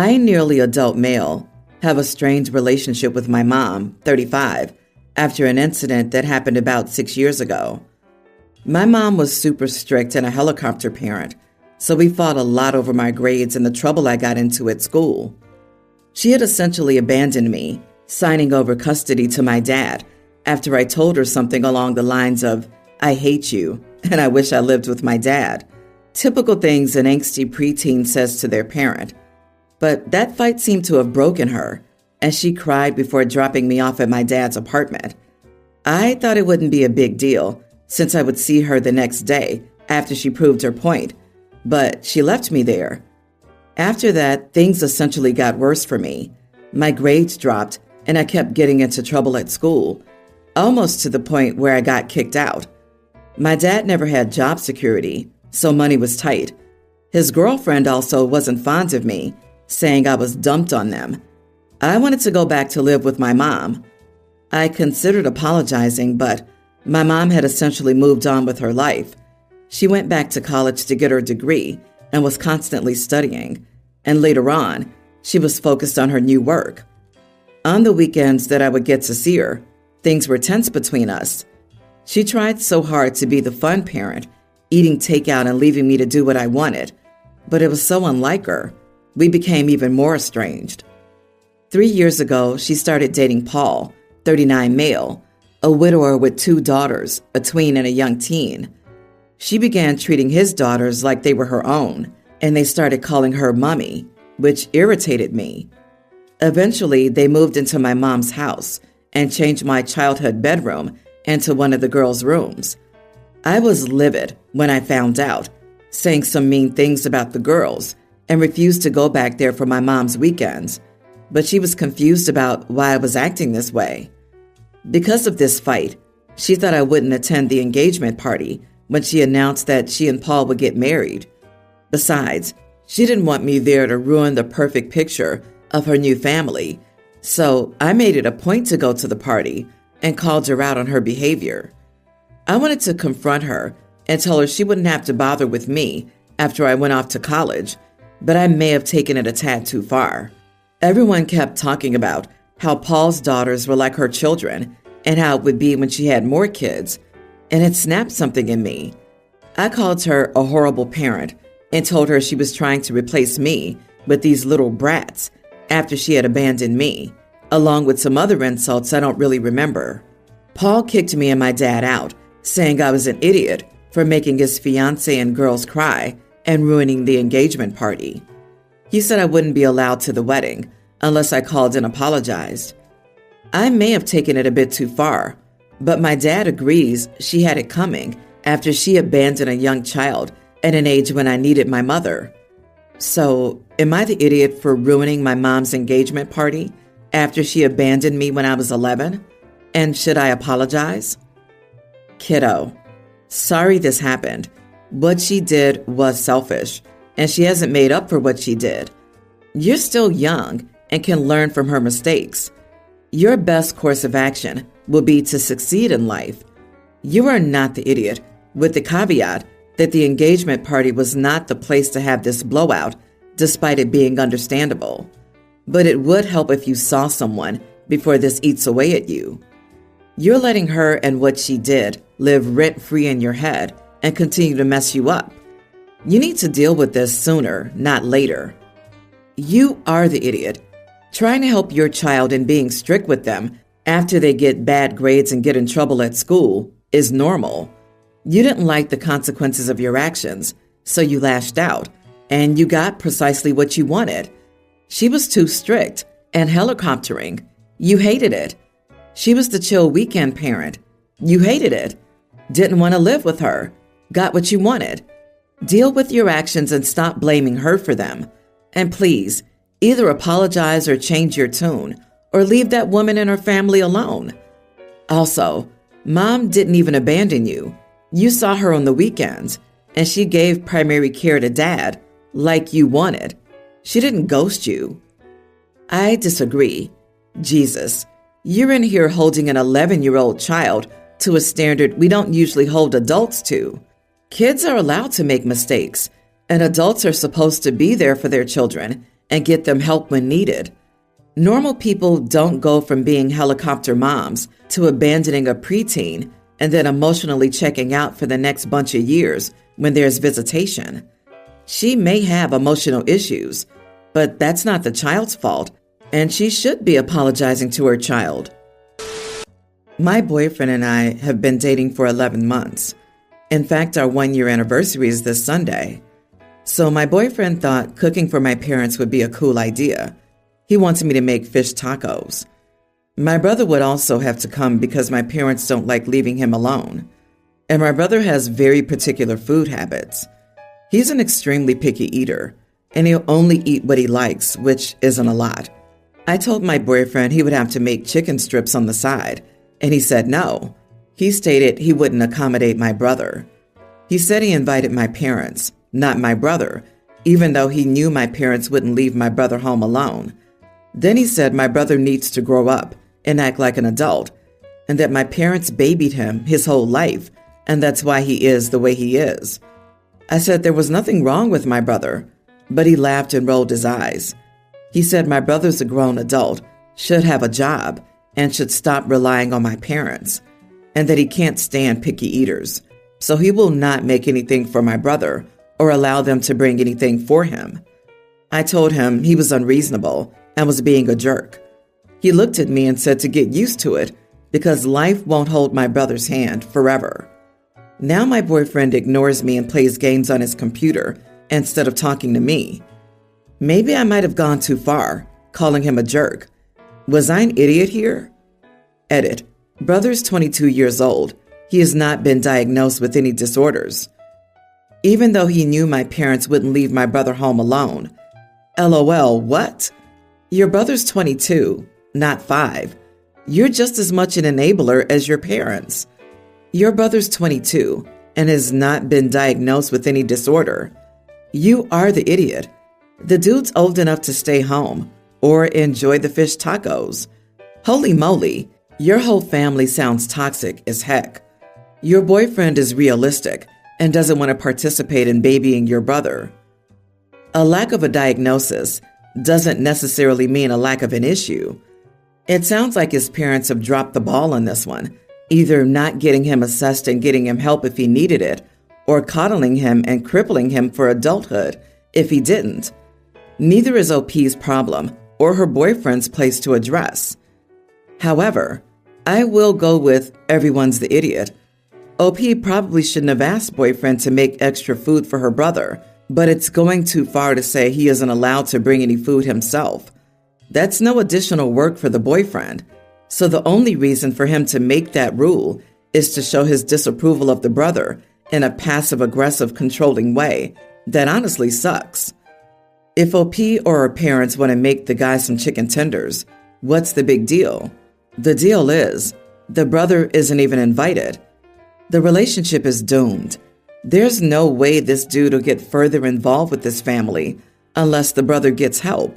I, nearly adult male, have a strange relationship with my mom, 35, after an incident that happened about 6 years ago. My mom was super strict and a helicopter parent, so we fought a lot over my grades and the trouble I got into at school. She had essentially abandoned me, signing over custody to my dad after I told her something along the lines of, "I hate you, and I wish I lived with my dad." Typical things an angsty preteen says to their parent. But that fight seemed to have broken her, and she cried before dropping me off at my dad's apartment. I thought it wouldn't be a big deal, since I would see her the next day after she proved her point, but she left me there. After that, things essentially got worse for me. My grades dropped, and I kept getting into trouble at school, almost to the point where I got kicked out. My dad never had job security, so money was tight. His girlfriend also wasn't fond of me, saying I was dumped on them. I wanted to go back to live with my mom. I considered apologizing, but my mom had essentially moved on with her life. She went back to college to get her degree and was constantly studying, and later on, she was focused on her new work. On the weekends that I would get to see her, things were tense between us. She tried so hard to be the fun parent, eating takeout and leaving me to do what I wanted, but it was so unlike her. We became even more estranged. 3 years ago, she started dating Paul, 39 male, a widower with 2 daughters, a tween and a young teen. She began treating his daughters like they were her own, and they started calling her mommy, which irritated me. Eventually, they moved into my mom's house and changed my childhood bedroom into one of the girls' rooms. I was livid when I found out, saying some mean things about the girls, and refused to go back there for my mom's weekends, but she was confused about why I was acting this way. Because of this fight, she thought I wouldn't attend the engagement party when she announced that she and Paul would get married. Besides, she didn't want me there to ruin the perfect picture of her new family, so I made it a point to go to the party and called her out on her behavior. I wanted to confront her and tell her she wouldn't have to bother with me after I went off to college, but I may have taken it a tad too far. Everyone kept talking about how Paul's daughters were like her children and how it would be when she had more kids, and it snapped something in me. I called her a horrible parent and told her she was trying to replace me with these little brats after she had abandoned me, along with some other insults I don't really remember. Paul kicked me and my dad out, saying I was an idiot for making his fiancée and girls cry and ruining the engagement party. He said I wouldn't be allowed to the wedding unless I called and apologized. I may have taken it a bit too far, but my dad agrees she had it coming after she abandoned a young child at an age when I needed my mother. So, am I the idiot for ruining my mom's engagement party after she abandoned me when I was 11? And should I apologize? Kiddo, sorry this happened. What she did was selfish, and she hasn't made up for what she did. You're still young and can learn from her mistakes. Your best course of action will be to succeed in life. You are not the idiot, with the caveat that the engagement party was not the place to have this blowout, despite it being understandable. But it would help if you saw someone before this eats away at you. You're letting her and what she did live rent-free in your head and continue to mess you up. You need to deal with this sooner, not later. You are the idiot. Trying to help your child and being strict with them after they get bad grades and get in trouble at school is normal. You didn't like the consequences of your actions, so you lashed out, and you got precisely what you wanted. She was too strict and helicoptering. You hated it. She was the chill weekend parent. You hated it. Didn't want to live with her. Got what you wanted. Deal with your actions and stop blaming her for them. And please, either apologize or change your tune, or leave that woman and her family alone. Also, Mom didn't even abandon you. You saw her on the weekends, and she gave primary care to Dad, like you wanted. She didn't ghost you. I disagree. Jesus, you're in here holding an 11-year-old child to a standard we don't usually hold adults to. Kids are allowed to make mistakes, and adults are supposed to be there for their children and get them help when needed. Normal people don't go from being helicopter moms to abandoning a preteen and then emotionally checking out for the next bunch of years when there's visitation. She may have emotional issues, but that's not the child's fault, and she should be apologizing to her child. My boyfriend and I have been dating for 11 months. In fact, our 1-year anniversary is this Sunday. So my boyfriend thought cooking for my parents would be a cool idea. He wanted me to make fish tacos. My brother would also have to come because my parents don't like leaving him alone. And my brother has very particular food habits. He's an extremely picky eater, and he'll only eat what he likes, which isn't a lot. I told my boyfriend he would have to make chicken strips on the side, and he said no. He stated he wouldn't accommodate my brother. He said he invited my parents, not my brother, even though he knew my parents wouldn't leave my brother home alone. Then he said my brother needs to grow up and act like an adult, and that my parents babied him his whole life, and that's why he is the way he is. I said there was nothing wrong with my brother, but he laughed and rolled his eyes. He said my brother's a grown adult, should have a job, and should stop relying on my parents, and that he can't stand picky eaters, so he will not make anything for my brother or allow them to bring anything for him. I told him he was unreasonable and was being a jerk. He looked at me and said to get used to it because life won't hold my brother's hand forever. Now my boyfriend ignores me and plays games on his computer instead of talking to me. Maybe I might have gone too far, calling him a jerk. Was I an idiot here? Edit. Brother's 22 years old. He has not been diagnosed with any disorders. Even though he knew my parents wouldn't leave my brother home alone. LOL, what? Your brother's 22, not 5. You're just as much an enabler as your parents. Your brother's 22 and has not been diagnosed with any disorder. You are the idiot. The dude's old enough to stay home or enjoy the fish tacos. Holy moly, your whole family sounds toxic as heck. Your boyfriend is realistic and doesn't want to participate in babying your brother. A lack of a diagnosis doesn't necessarily mean a lack of an issue. It sounds like his parents have dropped the ball on this one, either not getting him assessed and getting him help if he needed it, or coddling him and crippling him for adulthood if he didn't. Neither is OP's problem or her boyfriend's place to address. However, I will go with everyone's the idiot. OP probably shouldn't have asked boyfriend to make extra food for her brother, but it's going too far to say he isn't allowed to bring any food himself. That's no additional work for the boyfriend. So the only reason for him to make that rule is to show his disapproval of the brother in a passive-aggressive, controlling way that honestly sucks. If OP or her parents want to make the guy some chicken tenders, what's the big deal? The deal is, the brother isn't even invited. The relationship is doomed. There's no way this dude will get further involved with this family unless the brother gets help.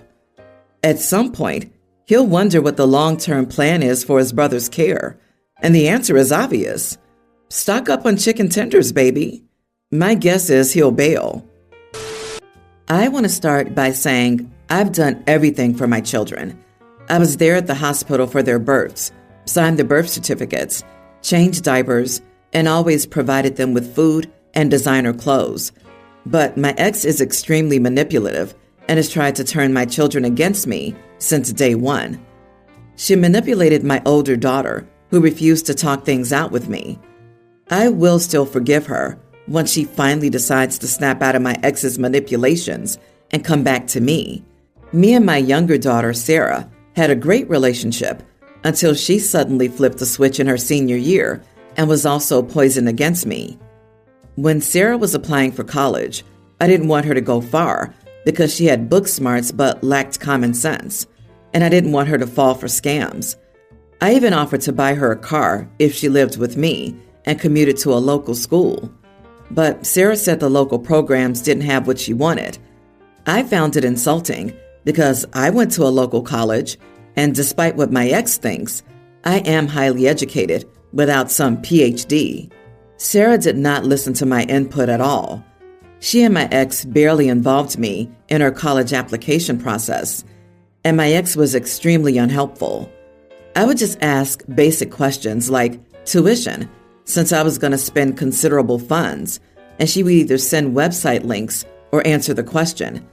At some point, he'll wonder what the long-term plan is for his brother's care, and the answer is obvious. Stock up on chicken tenders, baby. My guess is he'll bail. I want to start by saying I've done everything for my children. I was there at the hospital for their births, signed the birth certificates, changed diapers, and always provided them with food and designer clothes. But my ex is extremely manipulative and has tried to turn my children against me since day one. She manipulated my older daughter, who refused to talk things out with me. I will still forgive her once she finally decides to snap out of my ex's manipulations and come back to me. Me and my younger daughter, Sarah, had a great relationship until she suddenly flipped the switch in her senior year and was also poisoned against me. When Sarah was applying for college, I didn't want her to go far because she had book smarts but lacked common sense, and I didn't want her to fall for scams. I even offered to buy her a car if she lived with me and commuted to a local school. But Sarah said the local programs didn't have what she wanted. I found it insulting because I went to a local college, and despite what my ex thinks, I am highly educated without some PhD. Sarah did not listen to my input at all. She and my ex barely involved me in our college application process, and my ex was extremely unhelpful. I would just ask basic questions like tuition, since I was going to spend considerable funds, and she would either send website links or answer the question.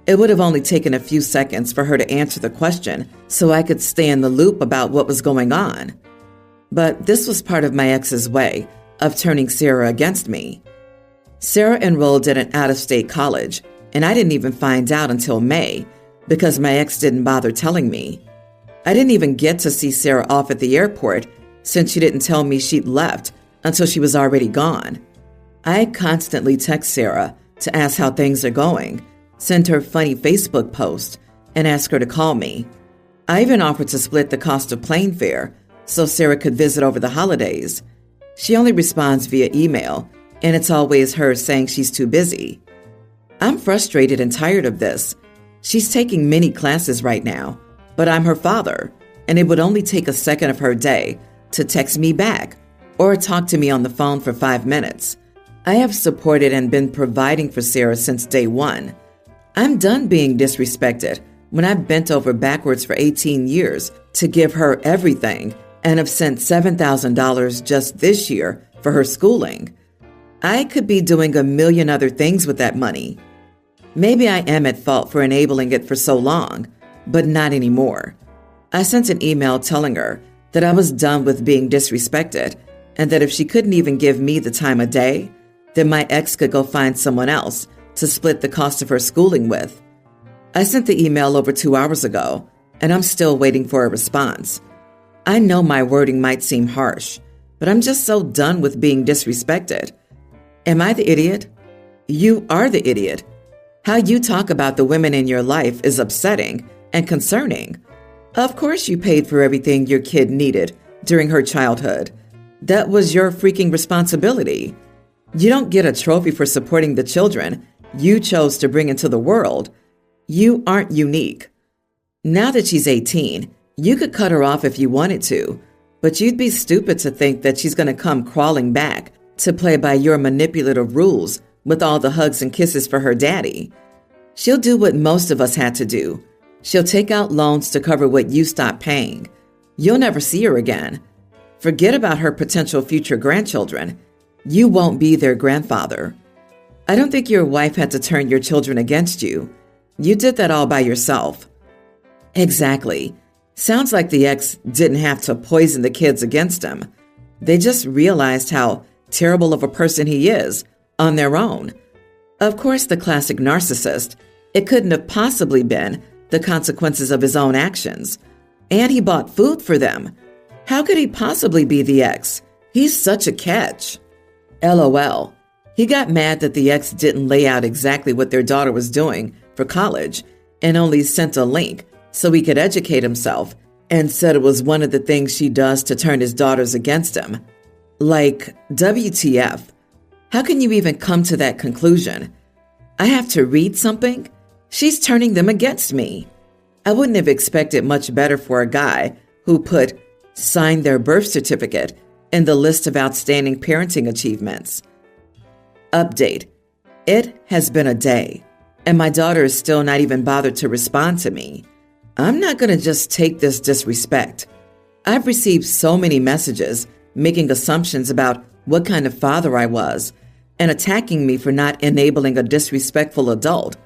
It would have only taken a few seconds for her to answer the question so I could stay in the loop about what was going on. But this was part of my ex's way of turning Sarah against me. Sarah enrolled at an out-of-state college, and I didn't even find out until May because my ex didn't bother telling me. I didn't even get to see Sarah off at the airport since she didn't tell me she'd left until she was already gone. I constantly text Sarah to ask how things are going, send her funny Facebook posts, and ask her to call me. I even offered to split the cost of plane fare so Sarah could visit over the holidays. She only responds via email, and it's always her saying she's too busy. I'm frustrated and tired of this. She's taking many classes right now, but I'm her father, and it would only take a second of her day to text me back or talk to me on the phone for 5 minutes. I have supported and been providing for Sarah since day one. I'm done being disrespected when I've bent over backwards for 18 years to give her everything and have sent $7,000 just this year for her schooling. I could be doing a million other things with that money. Maybe I am at fault for enabling it for so long, but not anymore. I sent an email telling her that I was done with being disrespected and that if she couldn't even give me the time of day, then my ex could go find someone else to split the cost of her schooling with. I sent the email over 2 hours ago, and I'm still waiting for a response. I know my wording might seem harsh, but I'm just so done with being disrespected. Am I the idiot? You are the idiot. How you talk about the women in your life is upsetting and concerning. Of course you paid for everything your kid needed during her childhood. That was your freaking responsibility. You don't get a trophy for supporting the children you chose to bring into the world. You aren't unique. Now that she's 18, you could cut her off if you wanted to, but you'd be stupid to think that she's going to come crawling back to play by your manipulative rules with all the hugs and kisses for her daddy. She'll do what most of us had to do. She'll take out loans to cover what you stopped paying. You'll never see her again. Forget about her potential future grandchildren. You won't be their grandfather. I don't think your wife had to turn your children against you. You did that all by yourself. Exactly. Sounds like the ex didn't have to poison the kids against him. They just realized how terrible of a person he is on their own. Of course, the classic narcissist. It couldn't have possibly been the consequences of his own actions. And he bought food for them. How could he possibly be the ex? He's such a catch. LOL. He got mad that the ex didn't lay out exactly what their daughter was doing for college and only sent a link so he could educate himself and said it was one of the things she does to turn his daughters against him. Like, WTF? How can you even come to that conclusion? I have to read something? She's turning them against me. I wouldn't have expected much better for a guy who put signed their birth certificate in the list of outstanding parenting achievements. Update. It has been a day, and my daughter is still not even bothered to respond to me. I'm not going to just take this disrespect. I've received so many messages making assumptions about what kind of father I was and attacking me for not enabling a disrespectful adult.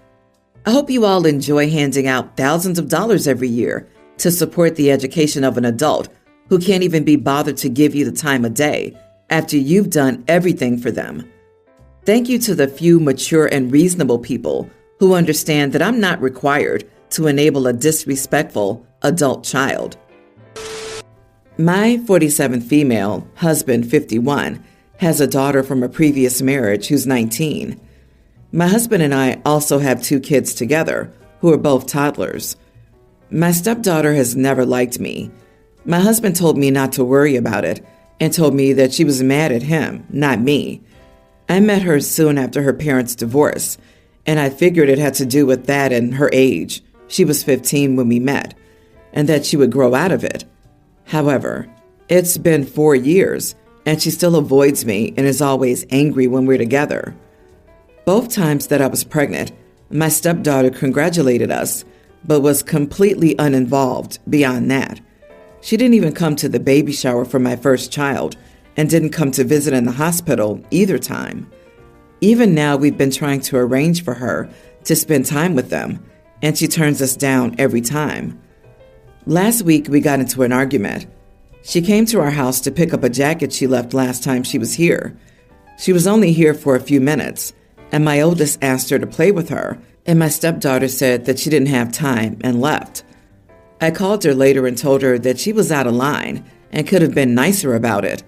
I hope you all enjoy handing out thousands of dollars every year to support the education of an adult who can't even be bothered to give you the time of day after you've done everything for them. Thank you to the few mature and reasonable people who understand that I'm not required to enable a disrespectful adult child. My 47 female husband, 51, has a daughter from a previous marriage who's 19. My husband and I also have 2 kids together who are both toddlers. My stepdaughter has never liked me. My husband told me not to worry about it and told me that she was mad at him, not me. I met her soon after her parents' divorce, and I figured it had to do with that and her age. She was 15 when we met, and that she would grow out of it. However, it's been 4 years, and she still avoids me and is always angry when we're together. Both times that I was pregnant, my stepdaughter congratulated us, but was completely uninvolved beyond that. She didn't even come to the baby shower for my first child and didn't come to visit in the hospital either time. Even now, we've been trying to arrange for her to spend time with them, and she turns us down every time. Last week, we got into an argument. She came to our house to pick up a jacket she left last time she was here. She was only here for a few minutes, and my oldest asked her to play with her, and my stepdaughter said that she didn't have time and left. I called her later and told her that she was out of line and could have been nicer about it,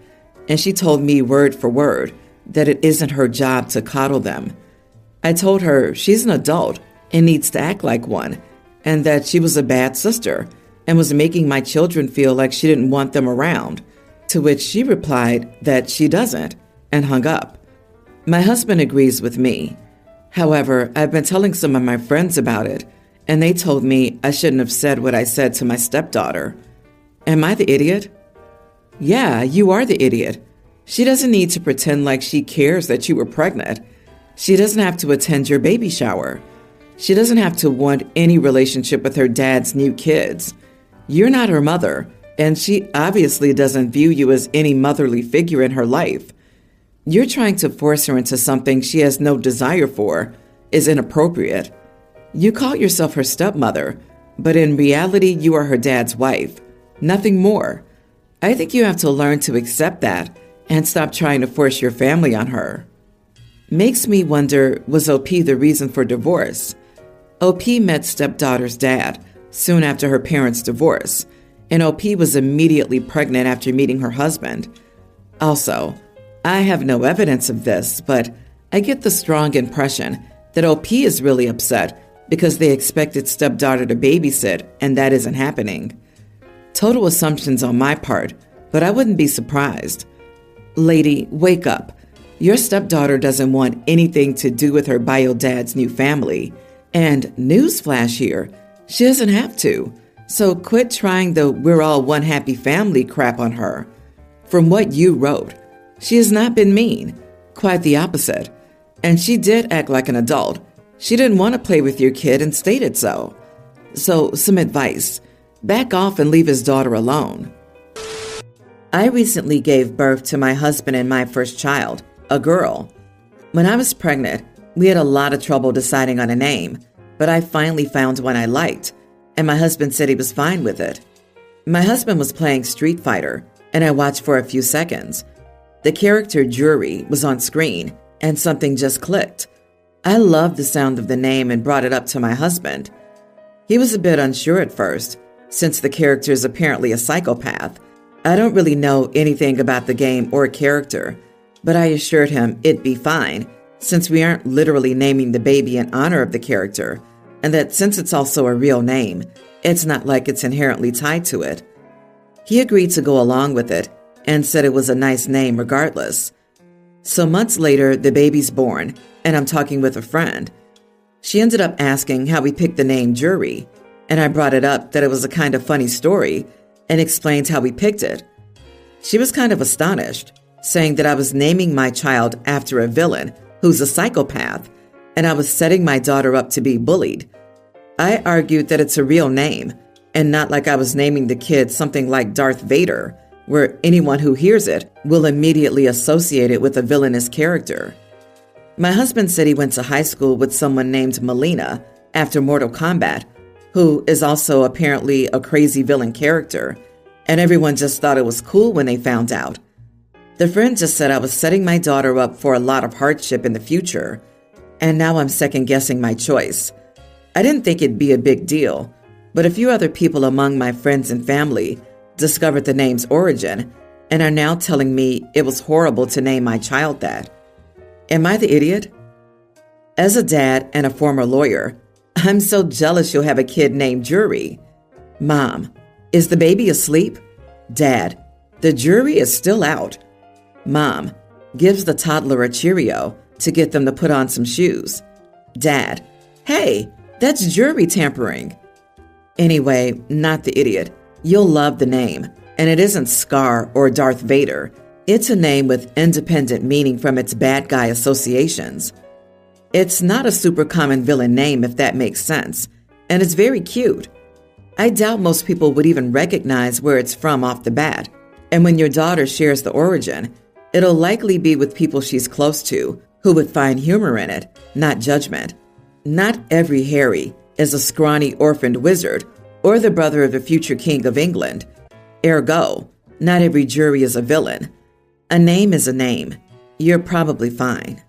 and she told me word for word that it isn't her job to coddle them. I told her she's an adult and needs to act like one, and that she was a bad sister and was making my children feel like she didn't want them around, to which she replied that she doesn't, and hung up. My husband agrees with me. However, I've been telling some of my friends about it, and they told me I shouldn't have said what I said to my stepdaughter. Am I the idiot? Yeah, you are the idiot. She doesn't need to pretend like she cares that you were pregnant. She doesn't have to attend your baby shower. She doesn't have to want any relationship with her dad's new kids. You're not her mother, and she obviously doesn't view you as any motherly figure in her life. You're trying to force her into something she has no desire for is inappropriate. You call yourself her stepmother, but in reality, you are her dad's wife. Nothing more. I think you have to learn to accept that and stop trying to force your family on her. Makes me wonder, was OP the reason for divorce? OP met stepdaughter's dad soon after her parents' divorce, and OP was immediately pregnant after meeting her husband. Also, I have no evidence of this, but I get the strong impression that OP is really upset because they expected stepdaughter to babysit, and that isn't happening. Total assumptions on my part, but I wouldn't be surprised. Lady, wake up. Your stepdaughter doesn't want anything to do with her bio dad's new family. And newsflash here, she doesn't have to. So quit trying the we're all one happy family crap on her. From what you wrote, she has not been mean. Quite the opposite. And she did act like an adult. She didn't want to play with your kid and stated so. So, some advice. Back off and leave his daughter alone. I recently gave birth to my husband and my first child, a girl. When I was pregnant, we had a lot of trouble deciding on a name, but I finally found one I liked, and my husband said he was fine with it. My husband was playing Street Fighter, and I watched for a few seconds. The character Jury was on screen, and something just clicked. I loved the sound of the name and brought it up to my husband. He was a bit unsure at first, since the character is apparently a psychopath. I don't really know anything about the game or character, but I assured him it'd be fine, since we aren't literally naming the baby in honor of the character, and that since it's also a real name, it's not like it's inherently tied to it. He agreed to go along with it and said it was a nice name regardless. So months later, the baby's born, and I'm talking with a friend. She ended up asking how we picked the name Jury, and I brought it up that it was a kind of funny story and explained how we picked it. She was kind of astonished, saying that I was naming my child after a villain who's a psychopath, and I was setting my daughter up to be bullied. I argued that it's a real name, and not like I was naming the kid something like Darth Vader, where anyone who hears it will immediately associate it with a villainous character. My husband said he went to high school with someone named Melina after Mortal Kombat, who is also apparently a crazy villain character, and everyone just thought it was cool when they found out. The friend just said I was setting my daughter up for a lot of hardship in the future, and now I'm second-guessing my choice. I didn't think it'd be a big deal, but a few other people among my friends and family discovered the name's origin and are now telling me it was horrible to name my child that. Am I the idiot? As a dad and a former lawyer, I'm so jealous you'll have a kid named Jury. Mom, is the baby asleep? Dad, the jury is still out. Mom, gives the toddler a Cheerio to get them to put on some shoes. Dad, hey, that's jury tampering. Anyway, not the idiot. You'll love the name, and it isn't Scar or Darth Vader. It's a name with independent meaning from its bad guy associations. It's not a super common villain name, if that makes sense, and it's very cute. I doubt most people would even recognize where it's from off the bat. And when your daughter shares the origin, it'll likely be with people she's close to who would find humor in it, not judgment. Not every Harry is a scrawny orphaned wizard or the brother of the future king of England. Ergo, not every jury is a villain. A name is a name. You're probably fine.